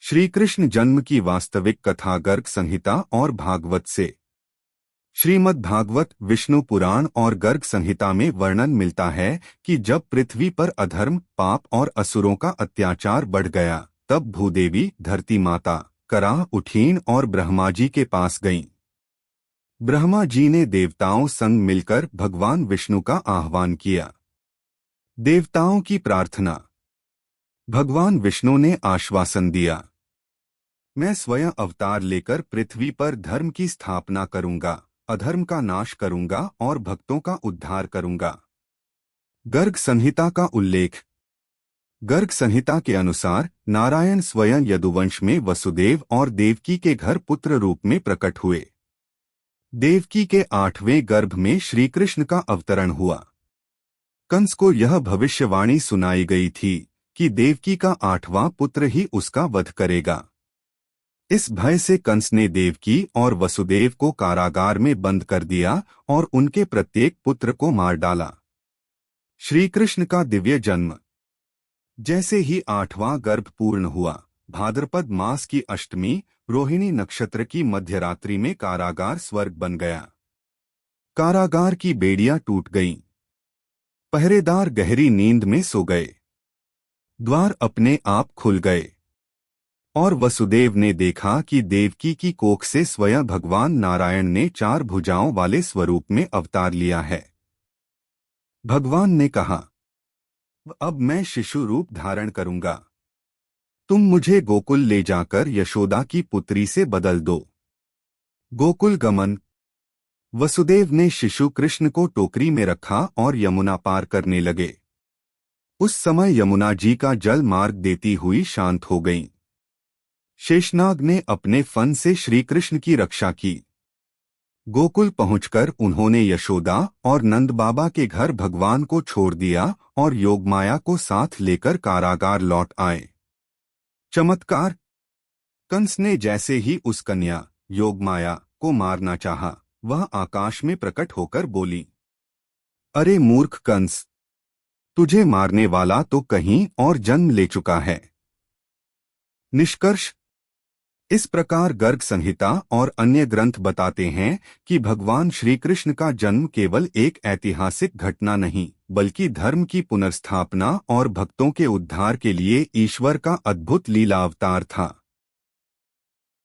श्री कृष्ण जन्म की वास्तविक कथा गर्ग संहिता और भागवत से। श्रीमद् भागवत, विष्णु पुराण और गर्ग संहिता में वर्णन मिलता है कि जब पृथ्वी पर अधर्म, पाप और असुरों का अत्याचार बढ़ गया, तब भूदेवी धरती माता कराह उठीं और ब्रह्मा जी के पास गईं। ब्रह्मा जी ने देवताओं संग मिलकर भगवान विष्णु का आह्वान किया। देवताओं की प्रार्थना। भगवान विष्णु ने आश्वासन दिया, मैं स्वयं अवतार लेकर पृथ्वी पर धर्म की स्थापना करूंगा, अधर्म का नाश करूंगा और भक्तों का उद्धार करूंगा। गर्ग संहिता का उल्लेख। गर्ग संहिता के अनुसार नारायण स्वयं यदुवंश में वसुदेव और देवकी के घर पुत्र रूप में प्रकट हुए। देवकी के 8वें गर्भ में श्री कृष्ण का अवतरण हुआ। कंस को यह भविष्यवाणी सुनाई गई थी कि देवकी का 8वां पुत्र ही उसका वध करेगा। इस भय से कंस ने देवकी और वसुदेव को कारागार में बंद कर दिया और उनके प्रत्येक पुत्र को मार डाला। श्री कृष्ण का दिव्य जन्म। जैसे ही 8वां गर्भ पूर्ण हुआ, भाद्रपद मास की अष्टमी रोहिणी नक्षत्र की मध्यरात्रि में कारागार स्वर्ग बन गया। कारागार की बेड़ियां टूट गईं। पहरेदार गहरी नींद में सो गए। द्वार अपने आप खुल गए और वसुदेव ने देखा कि देवकी की कोख से स्वयं भगवान नारायण ने 4 भुजाओं वाले स्वरूप में अवतार लिया है। भगवान ने कहा, अब मैं शिशु रूप धारण करूंगा। तुम मुझे गोकुल ले जाकर यशोदा की पुत्री से बदल दो। गोकुल गमन। वसुदेव ने शिशु कृष्ण को टोकरी में रखा और यमुना पार करने लगे। उस समय यमुना जी का जल मार्ग देती हुई शांत हो गईं। शेषनाग ने अपने फन से श्री कृष्ण की रक्षा की। गोकुल पहुंचकर उन्होंने यशोदा और नंद बाबा के घर भगवान को छोड़ दिया और योगमाया को साथ लेकर कारागार लौट आए। चमत्कार। कंस ने जैसे ही उस कन्या योगमाया को मारना चाहा, वह आकाश में प्रकट होकर बोली, अरे मूर्ख कंस, तुझे मारने वाला तो कहीं और जन्म ले चुका है। निष्कर्ष। इस प्रकार गर्ग संहिता और अन्य ग्रंथ बताते हैं कि भगवान श्री कृष्ण का जन्म केवल एक ऐतिहासिक घटना नहीं, बल्कि धर्म की पुनर्स्थापना और भक्तों के उद्धार के लिए ईश्वर का अद्भुत लीला अवतार था।